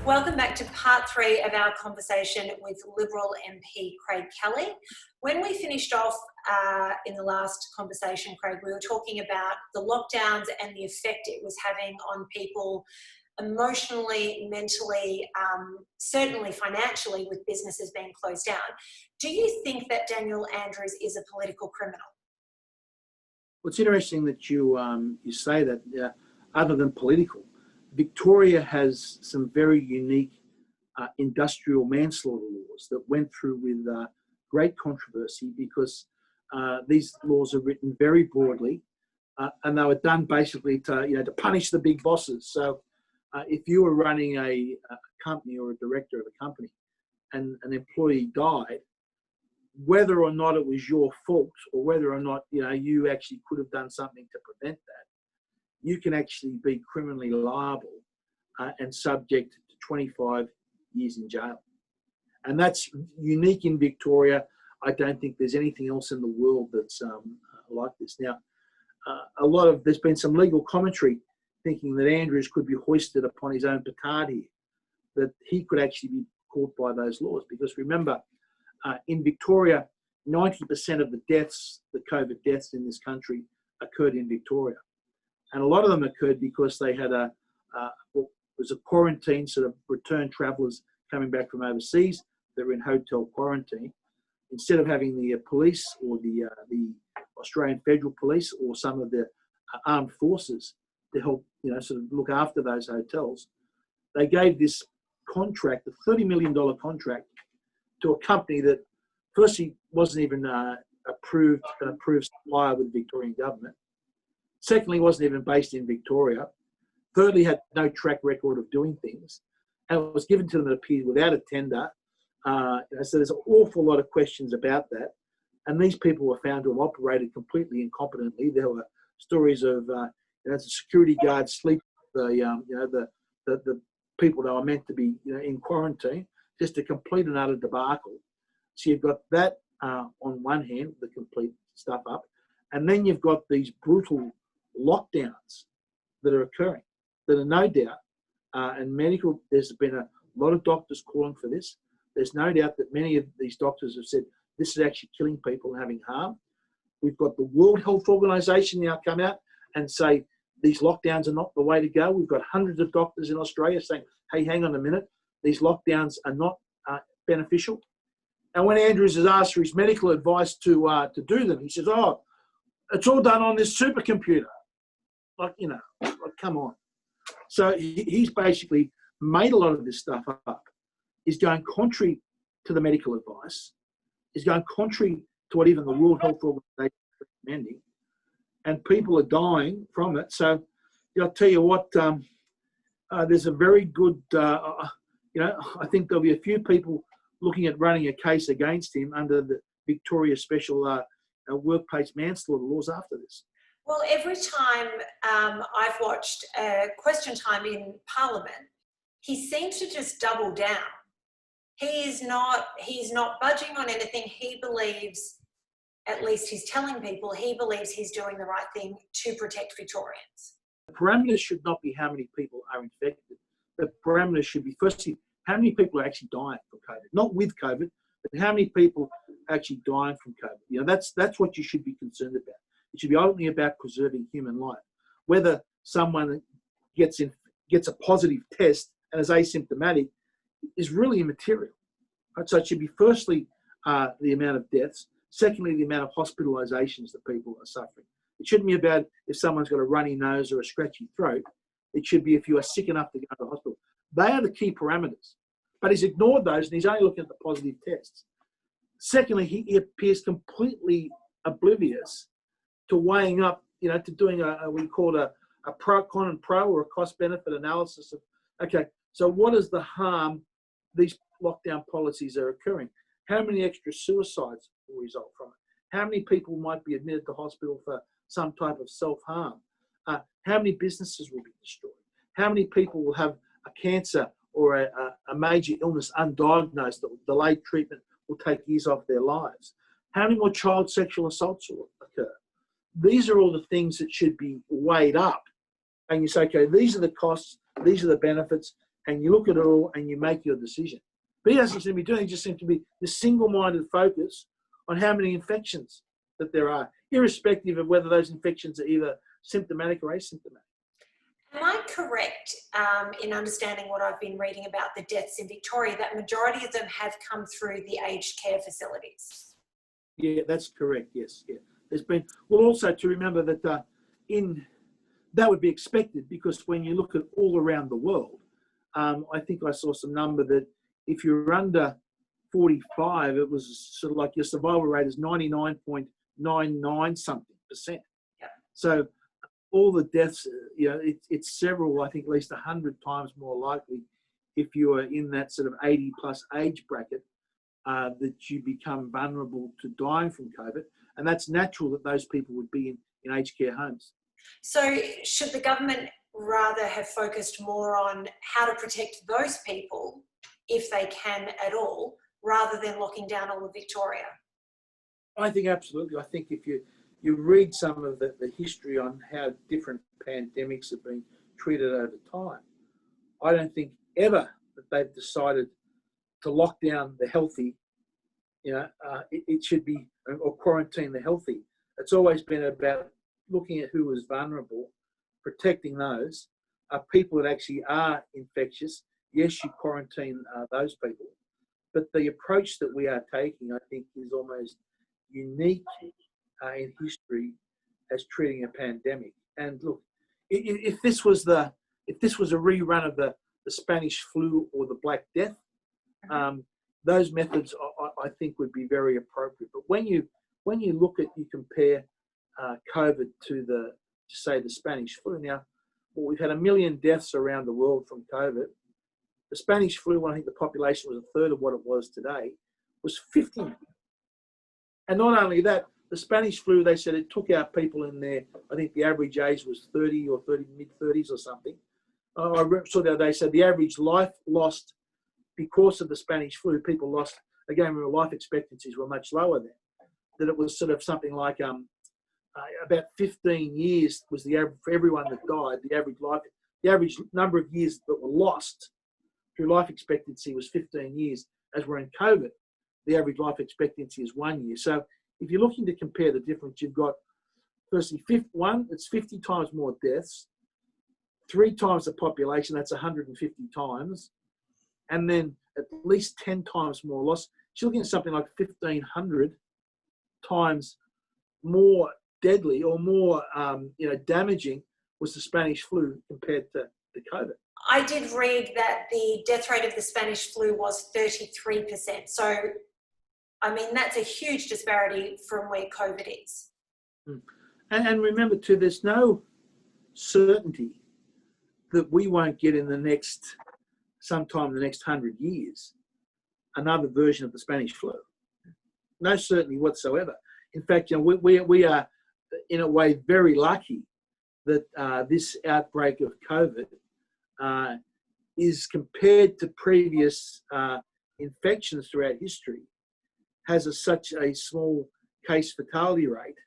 Welcome back to part 3 of our conversation with Liberal MP Craig Kelly. When we finished off in the last conversation, Craig, we were talking about the lockdowns and the effect it was having on people emotionally, mentally, certainly financially, with businesses being closed down. Do you think that Daniel Andrews is a political criminal? Well, it's interesting that you say that. Other than political, Victoria has some very unique industrial manslaughter laws that went through with great controversy because these laws are written very broadly, and they were done basically to punish the big bosses. So if you were running a company or a director of a company and an employee died, whether or not it was your fault or whether or not you actually could have done something to prevent that, you can actually be criminally liable and subject to 25 years in jail. And that's unique in Victoria. I don't think there's anything else in the world that's like this. Now, there's been some legal commentary thinking that Andrews could be hoisted upon his own petard here, that he could actually be caught by those laws. Because remember, in Victoria, 90% of the deaths, the COVID deaths in this country, occurred in Victoria. And a lot of them occurred because they had what was a quarantine, sort of returned travellers coming back from overseas. They were in hotel quarantine. Instead of having the police or the Australian Federal Police or some of the armed forces to help, sort of look after those hotels, they gave this contract, a $30 million contract, to a company that firstly wasn't even an approved supplier with the Victorian government. Secondly, wasn't even based in Victoria. Thirdly, had no track record of doing things. And it was given to them, it appeared, without a tender. So there's an awful lot of questions about that. And these people were found to have operated completely incompetently. There were stories of the security guards sleep, the people that were meant to be in quarantine, just a complete and utter debacle. So you've got that on one hand, the complete stuff up. And then you've got these brutal lockdowns that are occurring, that are no doubt, and medical, there's been a lot of doctors calling for this. There's no doubt that many of these doctors have said this is actually killing people and having harm. We've got the World Health Organization now come out and say these lockdowns are not the way to go. We've got hundreds of doctors in Australia saying, hey, hang on a minute, these lockdowns are not beneficial. And when Andrews is asked for his medical advice to do them, he says, oh, it's all done on this supercomputer. Come on. So he's basically made a lot of this stuff up. He's going contrary to the medical advice. He's going contrary to what even the World Health Organization is recommending. And people are dying from it. So I'll tell you what, there's a very good, I think there'll be a few people looking at running a case against him under the Victoria Special Workplace Manslaughter laws after this. Well, every time I've watched Question Time in Parliament, he seems to just double down. He's not budging on anything. He believes, at least he's telling people, he believes he's doing the right thing to protect Victorians. The parameters should not be how many people are infected. The parameters should be, firstly, how many people are actually dying from COVID. Not with COVID, but how many people are actually dying from COVID. That's what you should be concerned about. It should be only about preserving human life. Whether someone gets a positive test and is asymptomatic is really immaterial. Right? So it should be firstly the amount of deaths, secondly the amount of hospitalisations that people are suffering. It shouldn't be about if someone's got a runny nose or a scratchy throat. It should be if you are sick enough to go to the hospital. They are the key parameters. But he's ignored those and he's only looking at the positive tests. Secondly, he appears completely oblivious to weighing up, to doing we call it a pro-con and pro or a cost-benefit analysis of, okay, so what is the harm these lockdown policies are occurring? How many extra suicides will result from it? How many people might be admitted to hospital for some type of self-harm? How many businesses will be destroyed? How many people will have a cancer or a major illness undiagnosed that delayed treatment will take years off their lives? How many more child sexual assaults will occur? These are all the things that should be weighed up. And you say, okay, these are the costs, these are the benefits. and you look at it all and you make your decision. But he doesn't seem to be doing it. He just seems to be this single-minded focus on how many infections that there are, irrespective of whether those infections are either symptomatic or asymptomatic. Am I correct in understanding what I've been reading about the deaths in Victoria, that majority of them have come through the aged care facilities? Yeah, that's correct. Yes, yeah. There's been, well, also to remember that that would be expected, because when you look at all around the world, I think I saw some number that if you're under 45, it was sort of like your survival rate is 99.99 something %. Yeah. So all the deaths, it's several, I think at least 100 times more likely if you are in that sort of 80 plus age bracket that you become vulnerable to dying from COVID. And that's natural that those people would be in aged care homes. So should the government rather have focused more on how to protect those people, if they can at all, rather than locking down all of Victoria? I think absolutely. I think if you read some of the history on how different pandemics have been treated over time, I don't think ever that they've decided to lock down the healthy, it should be, or quarantine the healthy. It's always been about looking at who is vulnerable, protecting those. People that actually are infectious, yes, you quarantine those people. But the approach that we are taking, I think, is almost unique in history as treating a pandemic. And look, if this was a rerun of the Spanish flu or the Black Death, those methods I think would be very appropriate. But when you compare COVID to say the Spanish flu, now, well, we've had 1 million deaths around the world from COVID. The Spanish flu, when I think the population was a third of what it was today, was 50 million. And not only that, the Spanish flu, they said it took out people in there. I think the average age was 30 or mid-30s or something. I saw the other day, said the average life lost because of the Spanish flu, people lost, again, when life expectancies were much lower then, that it was sort of something like about 15 years was the average for everyone that died. The average number of years that were lost through life expectancy was 15 years. As we're in COVID, the average life expectancy is 1 year. So if you're looking to compare the difference, you've got, firstly, it's 50 times more deaths, 3 times the population, that's 150 times, and then at least 10 times more loss. You're looking at something like 1,500 times more deadly or more damaging was the Spanish flu compared to the COVID. I did read that the death rate of the Spanish flu was 33%. So, I mean, that's a huge disparity from where COVID is. And remember too, there's no certainty that we won't get sometime in the next 100 years, another version of the Spanish flu. No certainty whatsoever. In fact, we are in a way very lucky that this outbreak of COVID is, compared to previous infections throughout history, has such a small case fatality rate,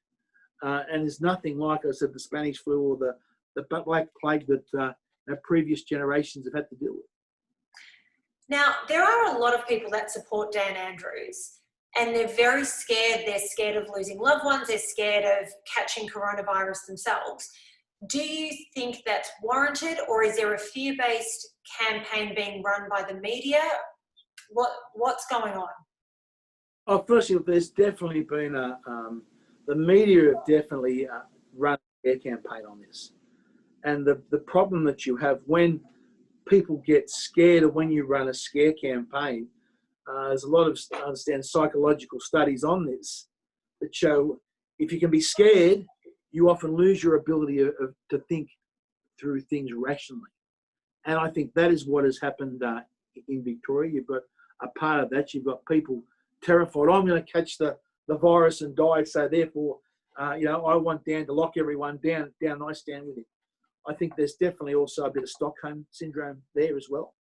and is nothing like, I said, the Spanish flu or the Black Plague that previous generations have had to deal with. Now, there are a lot of people that support Dan Andrews, and they're very scared. They're scared of losing loved ones. They're scared of catching coronavirus themselves. Do you think that's warranted, or is there a fear-based campaign being run by the media? What's going on? Oh, firstly, there's definitely been the media have definitely run a scare campaign on this. And the problem that you have when people get scared, or when you run a scare campaign, there's a lot of, I understand, psychological studies on this that show if you can be scared, you often lose your ability to think through things rationally. And I think that is what has happened in Victoria. You've got a part of that. You've got people terrified. I'm going to catch the virus and die, so therefore, I want Dan to lock everyone down and I stand with him. I think there's definitely also a bit of Stockholm syndrome there as well.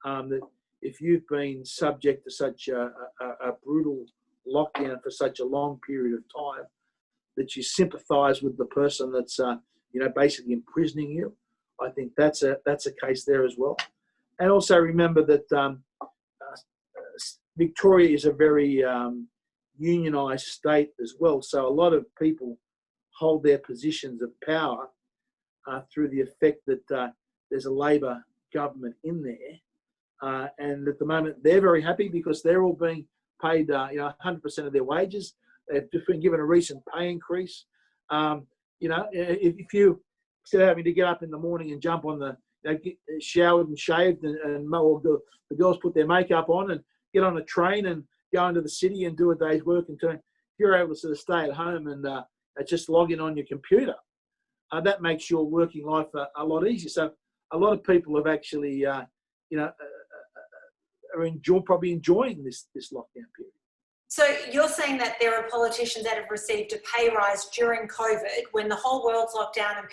That if you've been subject to such a brutal lockdown for such a long period of time, that you sympathise with the person that's basically imprisoning you. I think that's a case there as well. And also remember that Victoria is a very unionised state as well. So a lot of people hold their positions of power through the effect that there's a Labor government in there. And at the moment, they're very happy because they're all being paid 100% of their wages. They've been given a recent pay increase. If you, instead of having to get up in the morning and jump on get showered and shaved or the girls put their makeup on and get on a train and go into the city and do a day's work and turn, you're able to sort of stay at home and just log in on your computer. That makes your working life a lot easier. So a lot of people have actually, are probably enjoying this lockdown period. So you're saying that there are politicians that have received a pay rise during COVID when the whole world's locked down and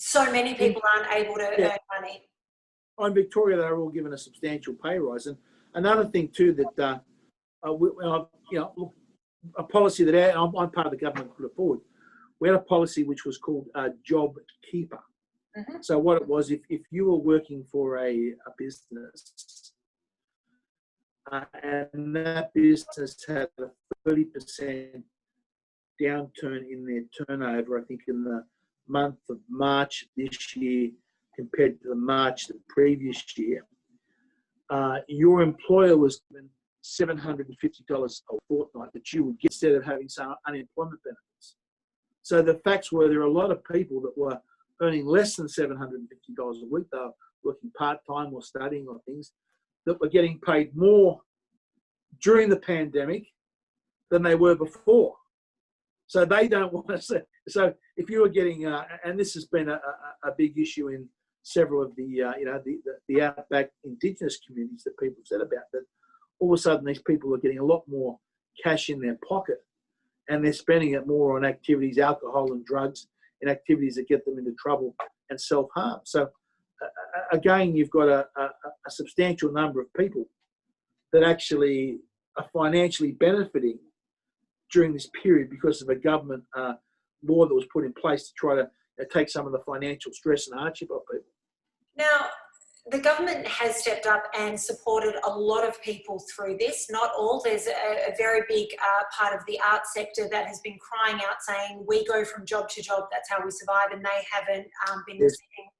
so many people aren't able to earn money. In Victoria, they're all given a substantial pay rise. And another thing too that, a policy that I'm part of the government put forward, we had a policy which was called Job Keeper. Mm-hmm. So what it was, if you were working for a business and that business had a 30% downturn in their turnover, I think in the month of March this year compared to the March the previous year, your employer was given $750 a fortnight that you would get instead of having some unemployment benefits. So the facts were there are a lot of people that were earning less than $750 a week. They were working part-time or studying or things that were getting paid more during the pandemic than they were before. So they don't want to say. So if you were getting, and this has been a big issue in several of the outback Indigenous communities that people have said about that. All of a sudden, these people are getting a lot more cash in their pocket, and they're spending it more on activities, alcohol and drugs, and activities that get them into trouble and self-harm. So again, you've got a substantial number of people that actually are financially benefiting during this period because of a government law that was put in place to try to take some of the financial stress and hardship off people. Now, the government has stepped up and supported a lot of people through this. Not all. There's a very big part of the art sector that has been crying out saying, we go from job to job, that's how we survive, and they haven't been receiving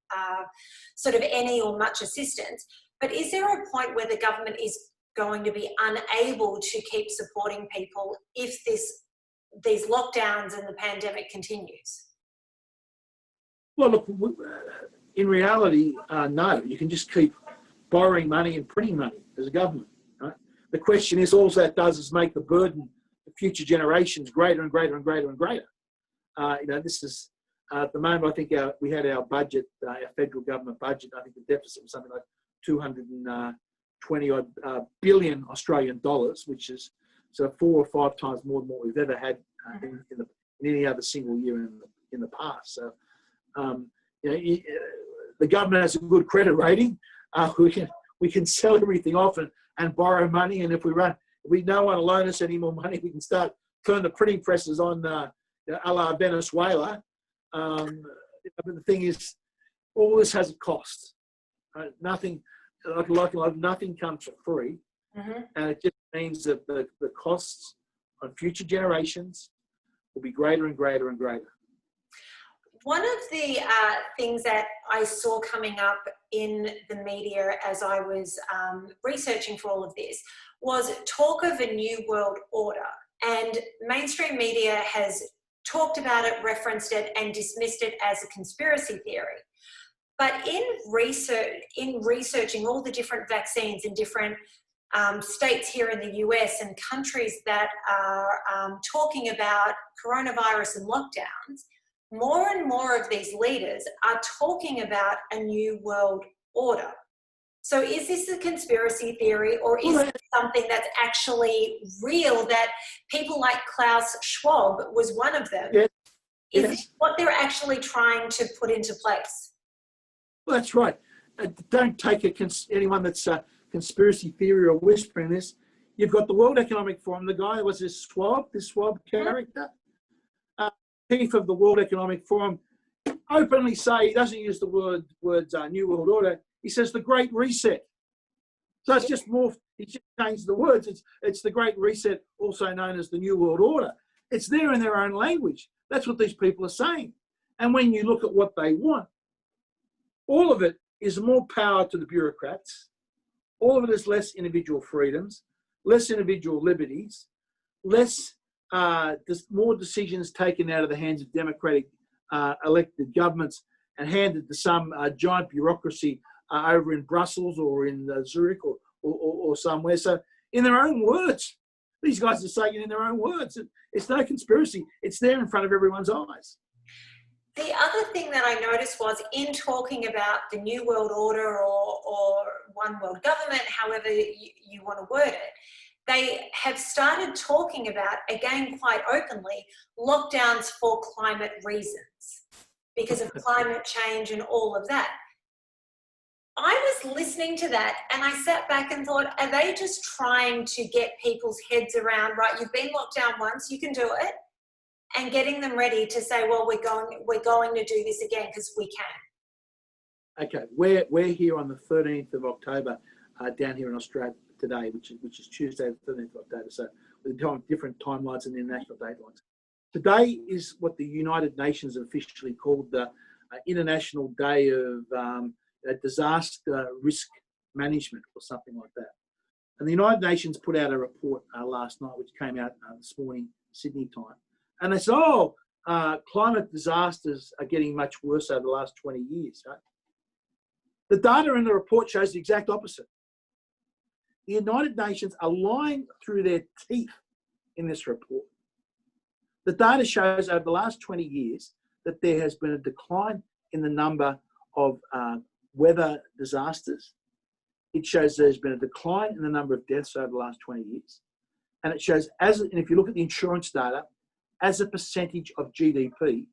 sort of any or much assistance. But is there a point where the government is going to be unable to keep supporting people if these lockdowns and the pandemic continues? Well, look, in reality, no. You can just keep borrowing money and printing money as a government. Right? The question is, all that does is make the burden of future generations greater and greater and greater and greater. This is, at the moment, I think we had our budget, our federal government budget, I think the deficit was something like 220 odd billion Australian dollars, which is sort of 4 or 5 times more than what we've ever had in any other single year in the past. So, the government has a good credit rating. We can sell everything off and borrow money, and if we don't want to loan us any more money, we can start turn the printing presses on a la Venezuela. But the thing is, all this has a cost. Nothing comes for free, and it just means that the costs on future generations will be greater and greater and greater. One of the things that I saw coming up in the media as I was researching for all of this was talk of a new world order, and mainstream media has talked about it, referenced it, and dismissed it as a conspiracy theory. But in researching all the different vaccines in different states here in the US and countries that are talking about coronavirus and lockdowns, more and more of these leaders are talking about a new world order. So is this a conspiracy theory, or is it something that's actually real, that people like Klaus Schwab was one of them? Yes. Is it what they're actually trying to put into place? Well, that's right. Don't take anyone that's a conspiracy theory or whispering this. You've got the World Economic Forum, the guy was this Schwab character. Chief of the World Economic Forum, openly say, he doesn't use the words New World Order, He says the Great Reset. So it's just more, he just changed the words. It's the Great Reset, also known as the New World Order. It's there in their own language. That's what these people are saying. And when you look at what they want, all of it is more power to the bureaucrats. All of it is less individual freedoms, less individual liberties, more decisions taken out of the hands of democratic elected governments and handed to some giant bureaucracy over in Brussels or in Zurich or somewhere. So in their own words, these guys are saying it in their own words. It's no conspiracy. It's there in front of everyone's eyes. The other thing that I noticed was in talking about the New World Order or One World Government, however you want to word it, they have started talking about, again quite openly, lockdowns for climate reasons because of climate change and all of that. I was listening to that and I sat back and thought, are they just trying to get people's heads around, right, you've been locked down once, you can do it, and getting them ready to say, well, we're going to do this again because we can. Okay, we're here on the 13th of October down here in Australia today, which is Tuesday, the 13th of October. So we're different timelines and international datelines. Today is what the United Nations officially called the International Day of Disaster Risk Management or something like that. And the United Nations put out a report last night, which came out this morning, Sydney time. And they said, climate disasters are getting much worse over the last 20 years. Right? The data in the report shows the exact opposite. The United Nations are lying through their teeth in this report. The data shows over the last 20 years that there has been a decline in the number of weather disasters. It shows there's been a decline in the number of deaths over the last 20 years. And it shows, and if you look at the insurance data, as a percentage of GDP,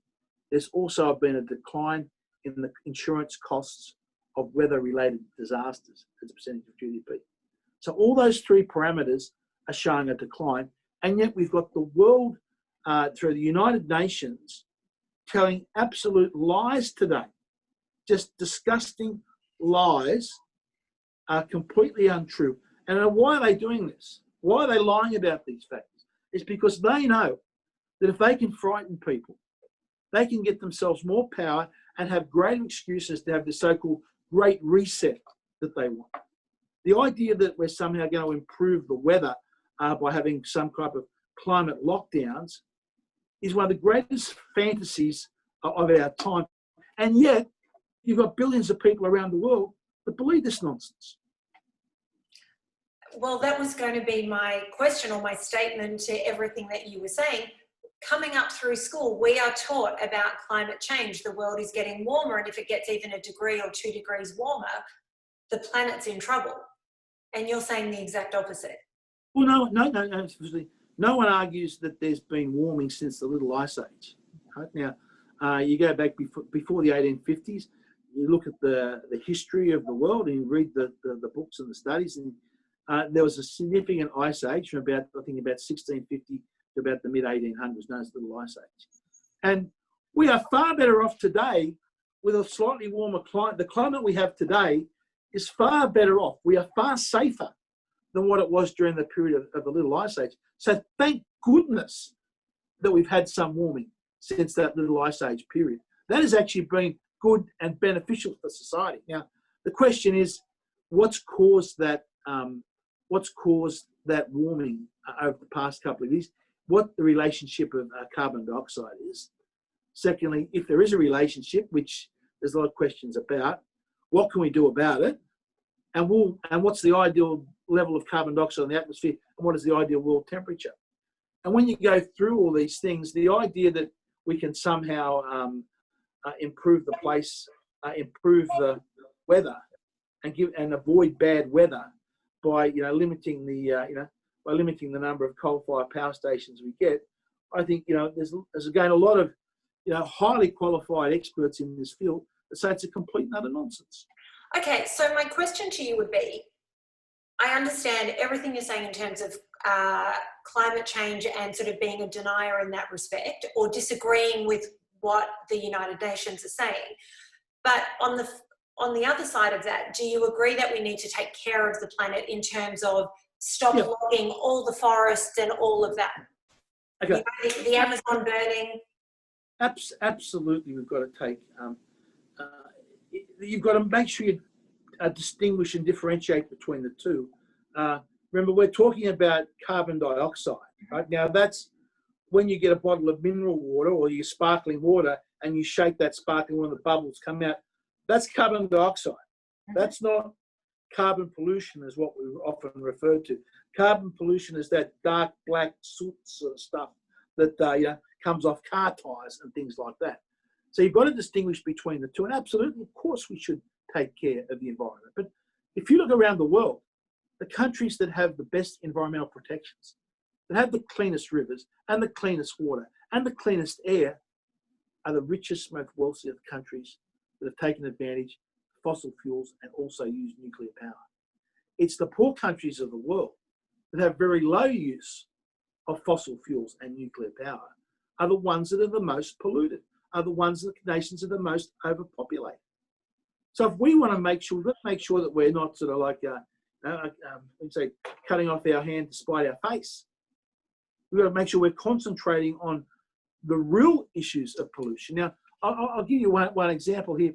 there's also been a decline in the insurance costs of weather-related disasters as a percentage of GDP. So all those three parameters are showing a decline, and yet we've got the world, through the United Nations, telling absolute lies today. Just disgusting lies, are completely untrue. And why are they doing this? Why are they lying about these factors? It's because they know that if they can frighten people, they can get themselves more power and have great excuses to have the so-called Great Reset that they want. The idea that we're somehow going to improve the weather by having some type of climate lockdowns is one of the greatest fantasies of our time. And yet, you've got billions of people around the world that believe this nonsense. Well, that was going to be my question or my statement to everything that you were saying. Coming up through school, we are taught about climate change. The world is getting warmer, and if it gets even 1 degree or 2 degrees warmer, the planet's in trouble. And you're saying the exact opposite. Well, no. No one argues that there's been warming since the Little Ice Age. Right? Now, you go back before the 1850s, you look at the history of the world and you read the books and the studies, and there was a significant ice age from about 1650 to about the mid-1800s, known as the Little Ice Age. And we are far better off today with a slightly warmer climate. The climate we have today is far better off. We are far safer than what it was during the period of the Little Ice Age. So thank goodness that we've had some warming since that Little Ice Age period. That has actually been good and beneficial for society. Now, the question is, what's caused that warming over the past couple of years? What the relationship of carbon dioxide is. Secondly, if there is a relationship, which there's a lot of questions about, what can we do about it? And what's the ideal level of carbon dioxide in the atmosphere? And what is the ideal world temperature? And when you go through all these things, the idea that we can somehow improve improve the weather, and avoid bad weather by limiting the number of coal-fired power stations we get, I think there's again a lot of highly qualified experts in this field that say it's a complete and utter nonsense. Okay, so my question to you would be, I understand everything you're saying in terms of climate change and sort of being a denier in that respect, or disagreeing with what the United Nations are saying. But on the other side of that, do you agree that we need to take care of the planet in terms of stop logging all the forests and all of that? Okay. You know, the Amazon burning. Absolutely, we've got to take. You've got to make sure you distinguish and differentiate between the two. Remember, we're talking about carbon dioxide, right? Now, that's when you get a bottle of mineral water or your sparkling water and you shake that sparkling water and the bubbles come out. That's carbon dioxide. That's not carbon pollution, is what we often refer to. Carbon pollution is that dark black soot sort of stuff that comes off car tires and things like that. So you've got to distinguish between the two. And absolutely, of course, we should take care of the environment. But if you look around the world, the countries that have the best environmental protections, that have the cleanest rivers and the cleanest water and the cleanest air, are the richest, most wealthiest countries that have taken advantage of fossil fuels and also use nuclear power. It's the poor countries of the world that have very low use of fossil fuels and nuclear power are the ones that are the most polluted, are the ones that nations are the most overpopulated. So if we want to make sure, we've got to make sure that we're not sort of like, say, cutting off our hand to spite our face. We've got to make sure we're concentrating on the real issues of pollution. Now, I'll give you one example here.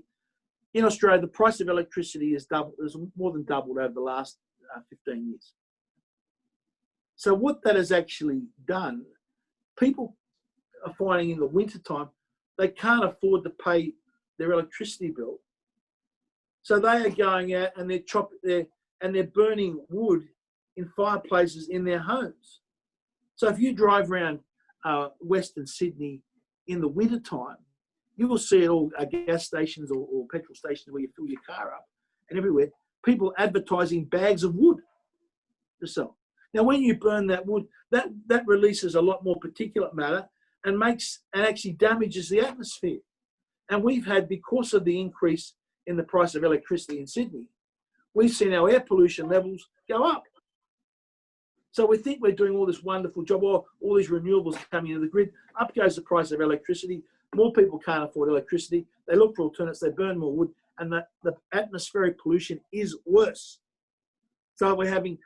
In Australia, the price of electricity has more than doubled over the last 15 years. So what that has actually done, people are finding in the wintertime, they can't afford to pay their electricity bill. So they are going out and they're burning wood in fireplaces in their homes. So if you drive around Western Sydney in the wintertime, you will see at all gas stations or petrol stations where you fill your car up and everywhere, people advertising bags of wood to sell. Now, when you burn that wood, that releases a lot more particulate matter and actually damages the atmosphere. And we've had, because of the increase in the price of electricity in Sydney, we've seen our air pollution levels go up. So we think we're doing all this wonderful job, all these renewables coming into the grid, up goes the price of electricity, more people can't afford electricity, they look for alternatives, they burn more wood, and the atmospheric pollution is worse. So we're having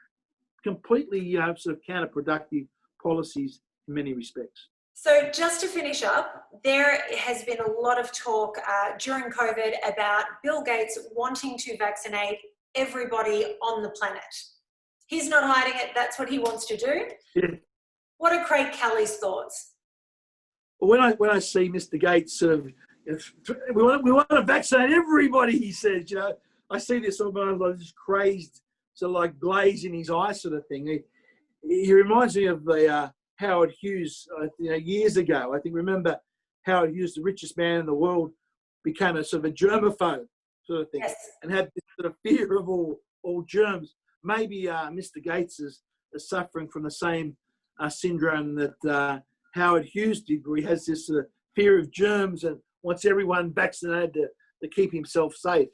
completely sort of counterproductive policies in many respects. So just to finish up, there has been a lot of talk during COVID about Bill Gates wanting to vaccinate everybody on the planet. He's not hiding it. That's what he wants to do. Yeah. What are Craig Kelly's thoughts? Well, when I see Mr. Gates sort of, we want to vaccinate everybody, he says, I see this sort of like this crazed, sort of like glaze in his eye sort of thing. He reminds me of the Howard Hughes, years ago. I think, remember Howard Hughes, the richest man in the world, became a sort of a germaphobe sort of thing, yes, and had this sort of fear of all germs. Maybe Mr. Gates is suffering from the same syndrome that Howard Hughes did, where he has this fear of germs and wants everyone vaccinated to keep himself safe.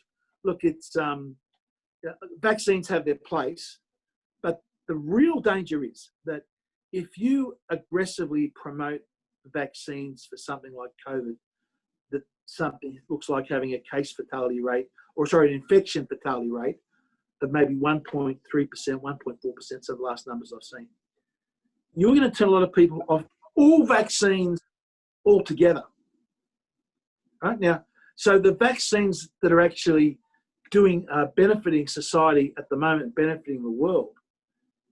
Look, it's vaccines have their place, but the real danger is that if you aggressively promote vaccines for something like COVID, that something looks like having a case fatality rate, an infection fatality rate of maybe 1.3%, 1.4%, so the last numbers I've seen, you're going to turn a lot of people off all vaccines altogether. Right now, so the vaccines that are actually benefiting society at the moment, benefiting the world,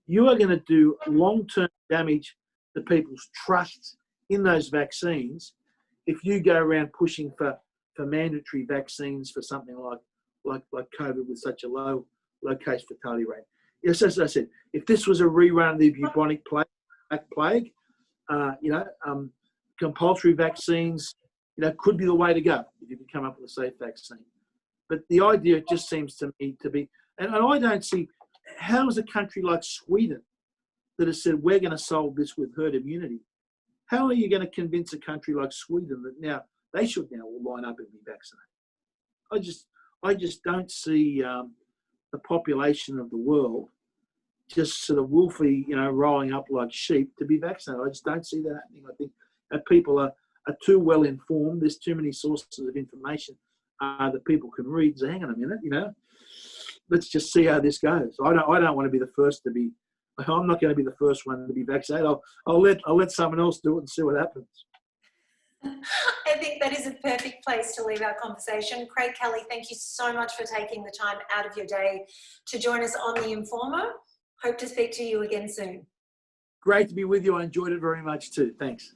you are going to do long-term damage to people's trust in those vaccines if you go around pushing for mandatory vaccines for something like COVID with such a low case fatality rate. Yes, as I said, if this was a rerun of the bubonic plague, compulsory vaccines, could be the way to go if you can come up with a safe vaccine. But the idea just seems to me to be, and I don't see, how is a country like Sweden that has said we're going to solve this with herd immunity, how are you going to convince a country like Sweden that now they should now all line up and be vaccinated? I just don't see the population of the world just sort of willfully, rolling up like sheep to be vaccinated. I just don't see that happening. I think that people are too well informed. There's too many sources of information that people can read. So hang on a minute, let's just see how this goes. I don't want to be the first to be. I'm not going to be the first one to be vaccinated. I'll let someone else do it and see what happens. I think that is a perfect place to leave our conversation. Craig Kelly, thank you so much for taking the time out of your day to join us on The Informer. Hope to speak to you again soon. Great to be with you. I enjoyed it very much too. Thanks.